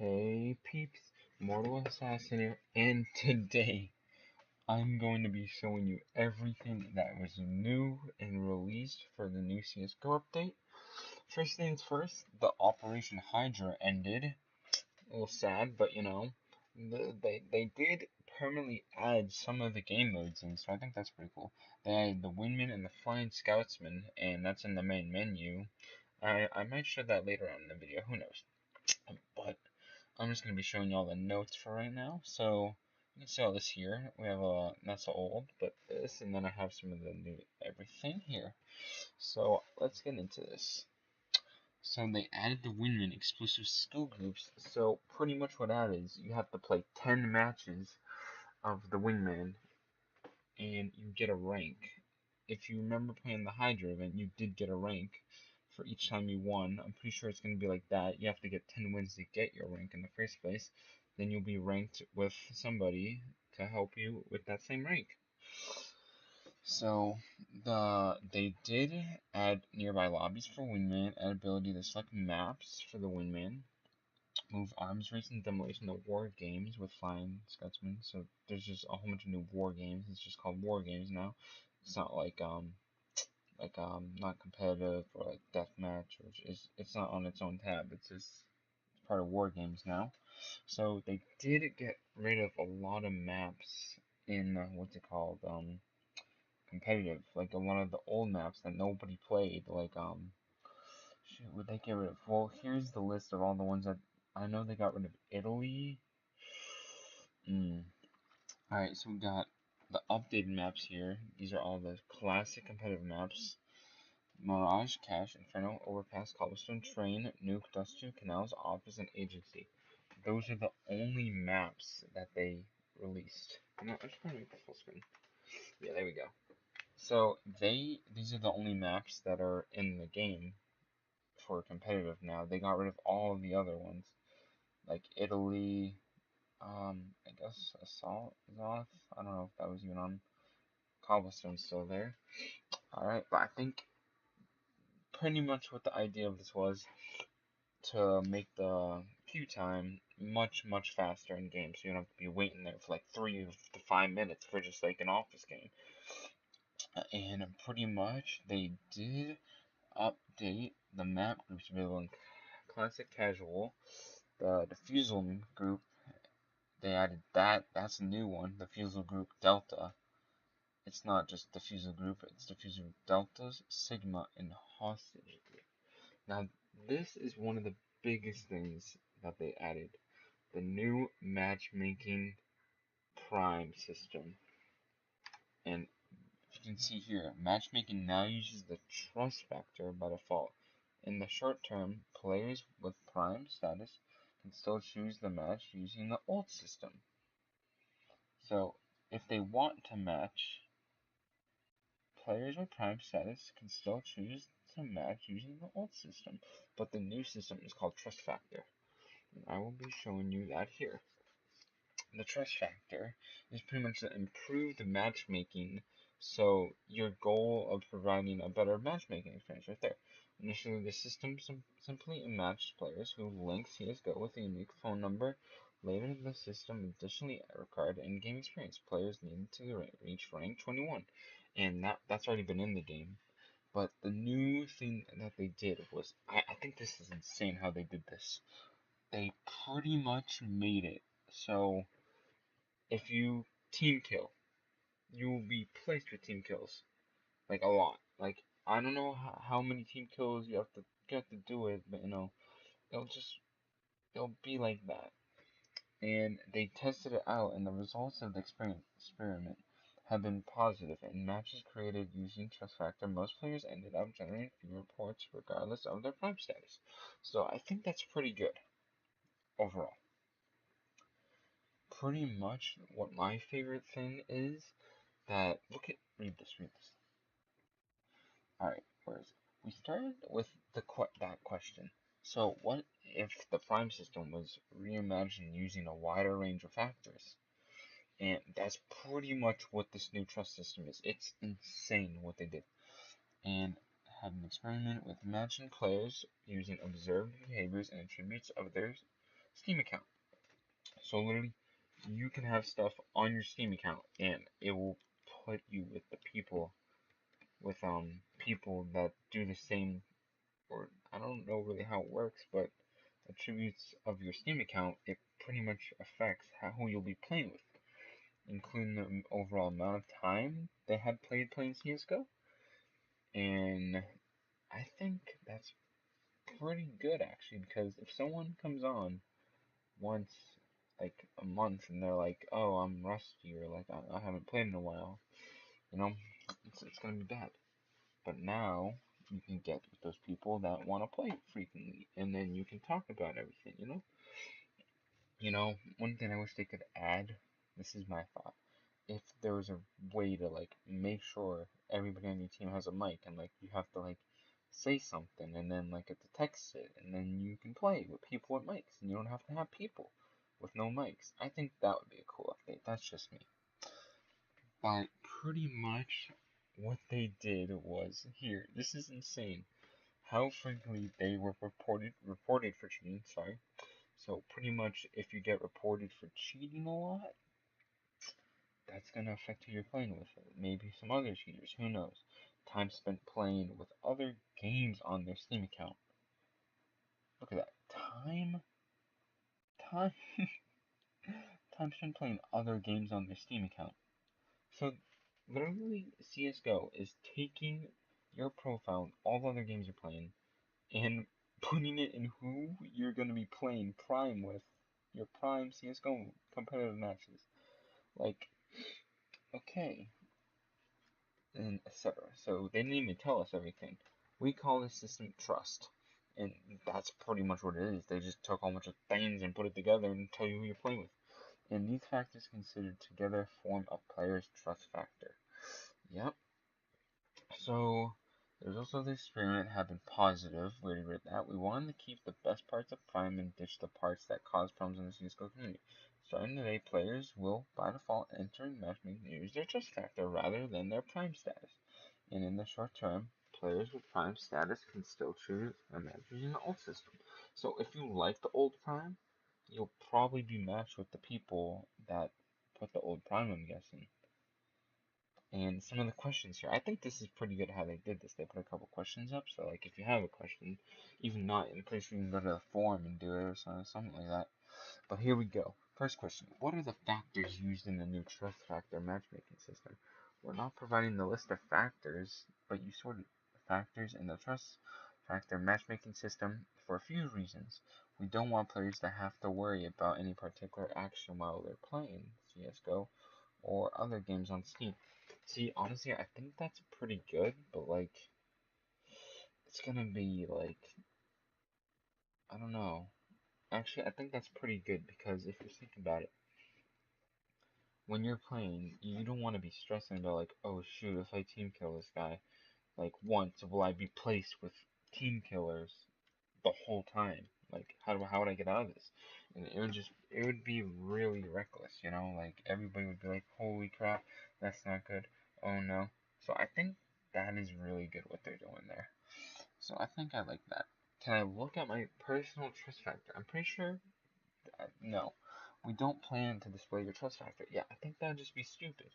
Hey Peeps, Mortal Assassin here, and today I'm going to be showing you everything that was new and released for the new CSGO update. First things first, the Operation Hydra ended. A little sad, but they did permanently add some of the game modes in, so I think that's pretty cool. They added the Windman and the Flying Scoutsman, and that's in the main menu. I might show that later on in the video, who knows. But I'm just going to be showing you all the notes for right now. So you can see all this here. We have not so old, but this, and then I have some of the new everything here. So let's get into this. So they added the Windman exclusive skill groups. So pretty much what that is, you have to play 10 matches of the Windman, and you get a rank. If you remember playing the Hydra event, you did get a rank for each time you won. I'm pretty sure it's going to be like that. You have to get 10 wins to get your rank in the first place. Then you'll be ranked with somebody to help you with that same rank. So they did add nearby lobbies for Windman, add ability to select maps for the Windman, move arms race and demolition to war games with Flying Scotsman. So there's just a whole bunch of new war games. It's just called war games now. It's not like not competitive or like deathmatch, which is it's not on its own tab. It's just part of war games now. So they did get rid of a lot of maps in what's it called competitive, like a lot of the old maps that nobody played, like shit, would they get rid of? Well, here's the list of all the ones that I know they got rid of. Italy. Alright, so we got the updated maps here. These are all the classic competitive maps. Mirage, Cache, Inferno, Overpass, Cobblestone, Train, Nuke, Dust 2, Canals, Office, and Agency. Those are the only maps that they released. No, I'm just gonna make the full screen. Yeah, there we go. So these are the only maps that are in the game for competitive now. They got rid of all of the other ones, like Italy. I guess Assault is off. I don't know if that was even on. Cobblestone's still there. Alright, but I think pretty much what the idea of this was to make the queue time much faster in games, so you don't have to be waiting there for like 3 to 5 minutes for just like an office game. And pretty much they did update the map groups available in classic casual. The Diffusal group, they added that. That's a new one. Diffusal group Delta. It's not just Diffusal group. It's Diffusal Deltas, Sigma, and Hostage group. Now, this is one of the biggest things that they added. The new matchmaking prime system. And you can see here, matchmaking now uses the trust factor by default. In the short term, players with prime status can still choose the match using the old system. So, if they want to match, players with prime status can still choose to match using the old system. But the new system is called trust factor. And I will be showing you that here. The trust factor is pretty much the improved matchmaking, so your goal of providing a better matchmaking experience right there. Initially, the system simply matched players who link CSGO with a unique phone number. Later, the system additionally required in-game experience. Players needed to reach rank 21, and that's already been in the game. But the new thing that they did was, I think this is insane how they did this. They pretty much made it so if you team kill, you will be placed with team kills, like a lot. Like I don't know how many team kills you have to do it, but it'll just it'll be like that. And they tested it out, and the results of the experiment have been positive. In matches created using Trust Factor, most players ended up generating fewer reports regardless of their prime status. So I think that's pretty good overall. Pretty much what my favorite thing is that read this. Alright, where is it? We started with that question. So what if the prime system was reimagined using a wider range of factors? And that's pretty much what this new trust system is. It's insane what they did. And had an experiment with matching players using observed behaviors and attributes of theirs Steam account. So literally, you can have stuff on your Steam account, and it will put you with the people, with people that do the same, or I don't know really how it works, but attributes of your Steam account, it pretty much affects who you'll be playing with, including the overall amount of time they had playing CSGO. And I think that's pretty good actually, because if someone comes on once like a month and they're like, oh, I'm rusty, or like I haven't played in a while, you know, it's gonna be bad. But now you can get with those people that want to play frequently, and then you can talk about everything, you know. One thing I wish they could add, this is my thought, if there was a way to like make sure everybody on your team has a mic, and like you have to like say something and then like get to text it, and then you can play with people with mics and you don't have to have people with no mics. I think that would be a cool update. That's just me. But pretty much what they did was here. This is insane. How frequently they were reported for cheating, sorry. So pretty much if you get reported for cheating a lot, that's gonna affect who you're playing with. Maybe some other cheaters, who knows? Time spent playing with other games on their Steam account. Look at that. Time, time spent playing other games on their Steam account. So, literally, CSGO is taking your profile, all the other games you're playing, and putting it in who you're gonna be playing Prime with, your Prime CSGO competitive matches. Like, okay, and etc. So they didn't even tell us everything. We call this system trust, and that's pretty much what it is. They just took a whole bunch of things and put it together and tell you who you're playing with. And these factors considered together form a player's trust factor. Yep. So there's also the experiment had been positive. We already read that. We wanted to keep the best parts of Prime and ditch the parts that cause problems in the CSGO community. Starting today, players will by default enter in matchmaking and use their trust factor rather than their Prime status. And in the short term, players with Prime status can still choose a match using the old system. So if you like the old Prime, you'll probably be matched with the people that put the old Prime, I'm guessing. And some of the questions here, I think this is pretty good how they did this. They put a couple questions up, so like if you have a question, even not in a place where you can go to the forum and do it or something like that. But here we go. First question, what are the factors used in the new trust factor matchmaking system? We're not providing the list of factors, but you sorted the factors in the trust factor matchmaking system for a few reasons. We don't want players to have to worry about any particular action while they're playing CSGO or other games on Steam. See, honestly, I think that's pretty good, but like, it's gonna be like, I don't know. Actually, I think that's pretty good because if you think about it, when you're playing, you don't want to be stressing about like, oh shoot, if I team kill this guy, like once, will I be placed with team killers the whole time? Like, how would I get out of this? And it would be really reckless, you know? Like everybody would be like, holy crap, that's not good. Oh no. So I think that is really good what they're doing there. So I think I like that. Can I look at my personal trust factor? I'm pretty sure, no. We don't plan to display your trust factor. Yeah, I think that would just be stupid.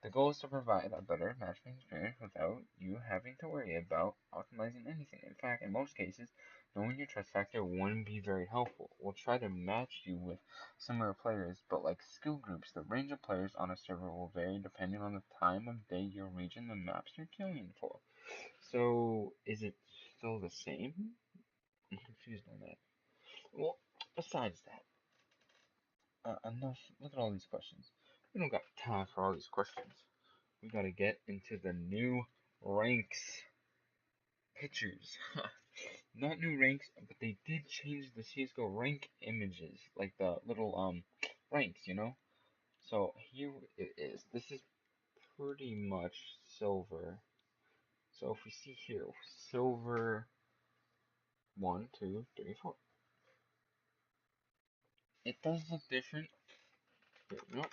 The goal is to provide a better matchmaking experience without you having to worry about optimizing anything. In fact, in most cases, knowing your trust factor wouldn't be very helpful. We'll try to match you with similar players, but like skill groups, the range of players on a server will vary depending on the time of day, your region, the maps you're queuing for. So, is it still the same? I'm confused on that. Well, besides that, enough. Look at all these questions. We don't got time for all these questions. We gotta get into the new ranks pictures. Not new ranks, but they did change the CSGO rank images, like the little ranks, you know? So here it is. This is pretty much silver. So if we see here, silver 1, 2, 3, 4. It does look different. Here, nope.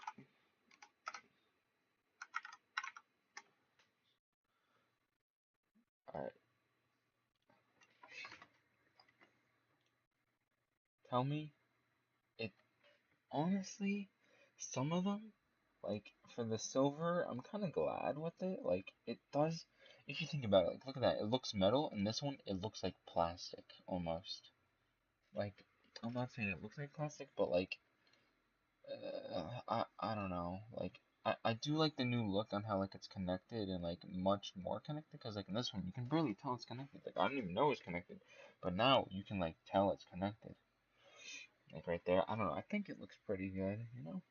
Alright. Tell me honestly, some of them, like for the silver, I'm kind of glad with it. Like it does, if you think about it, like look at that, it looks metal, and this one it looks like plastic almost. Like I'm not saying it looks like plastic, but like I don't know. Like I do like the new look on how like it's connected and like much more connected. Because like in this one you can barely tell it's connected. Like I didn't even know it's connected, but now you can like tell it's connected. Like right there, I don't know. I think it looks pretty good. You know,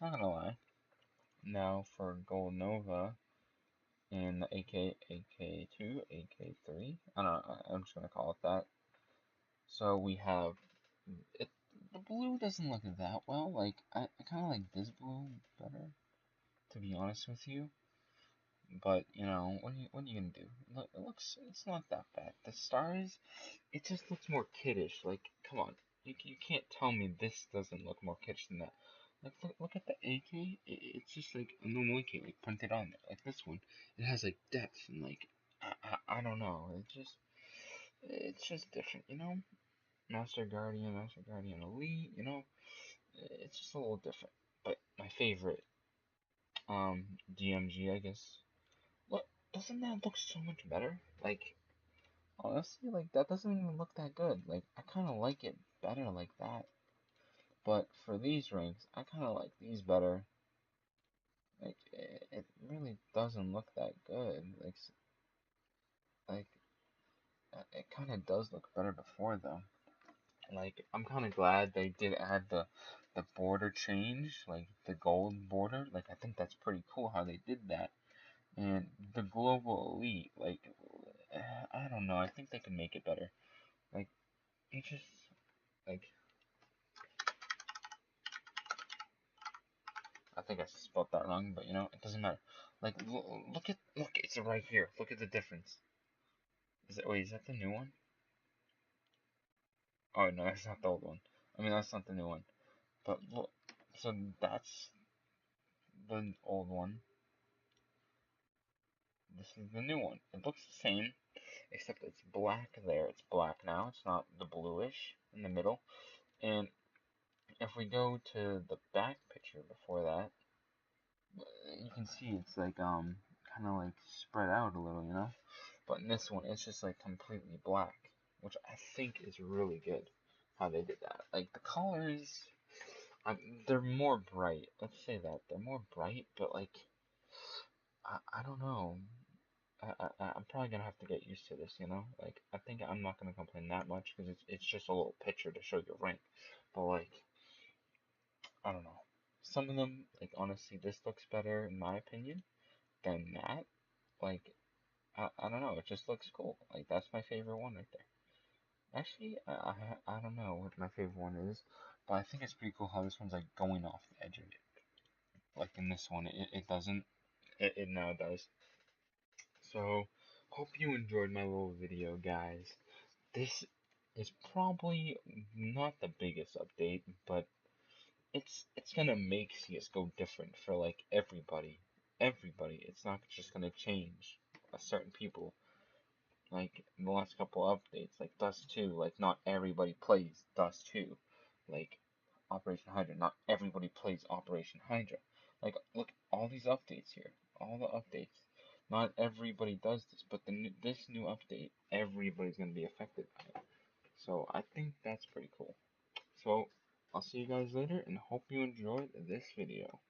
not gonna lie. Now for Gold Nova and the AK2, AK3. I don't know. I'm just gonna call it that. So we have it. The blue doesn't look that well. Like I kind of like this blue better, to be honest with you. But you know, what are you gonna do? Look, it's not that bad. The stars, it just looks more kiddish. Like, come on, you can't tell me this doesn't look more kiddish than that. Like, look at the AK. It's just like a normal AK, like printed on there. Like this one, it has like depth and like I don't know. It's just different, you know. Master Guardian Elite, you know. It's just a little different. But my favorite, DMG, I guess. What doesn't that look so much better? Like honestly, like that doesn't even look that good. Like I kind of like it better like that. But for these ranks, I kind of like these better. Like it really doesn't look that good. Like it kind of does look better before though. Like I'm kind of glad they did add the border change, like the gold border. Like I think that's pretty cool how they did that. And the global elite, like I don't know. I think they can make it better. Like it just like I think I spelled that wrong, but you know it doesn't matter. Like look, it's right here. Look at the difference. Is that the new one? Oh no, that's not the old one. I mean that's not the new one. But look, so that's the old one. This is the new one. It looks the same, except it's black there. It's black now. It's not the bluish in the middle. And if we go to the back picture before that, you can see it's like kind of like spread out a little, you know. But in this one, it's just like completely black, which I think is really good. How they did that, like the colors, um, they're more bright. Let's say that they're more bright, but like I don't know. I'm probably gonna have to get used to this, you know. Like I think I'm not gonna complain that much because it's just a little picture to show your rank. But like I don't know. Some of them, like honestly, this looks better in my opinion than that. Like I don't know, it just looks cool. Like that's my favorite one right there. Actually, I don't know what my favorite one is, but I think it's pretty cool how this one's like going off the edge of it. Like in this one, it doesn't. It now does. So, hope you enjoyed my little video, guys. This is probably not the biggest update, but it's gonna make CS:GO different for like everybody. Everybody. It's not just gonna change a certain people. Like in the last couple updates, like Dust 2, like not everybody plays Dust 2. Like Operation Hydra, not everybody plays Operation Hydra. Like look, all these updates here, all the updates. Not everybody does this, but this new update, everybody's gonna be affected by it. So I think that's pretty cool. So I'll see you guys later and hope you enjoyed this video.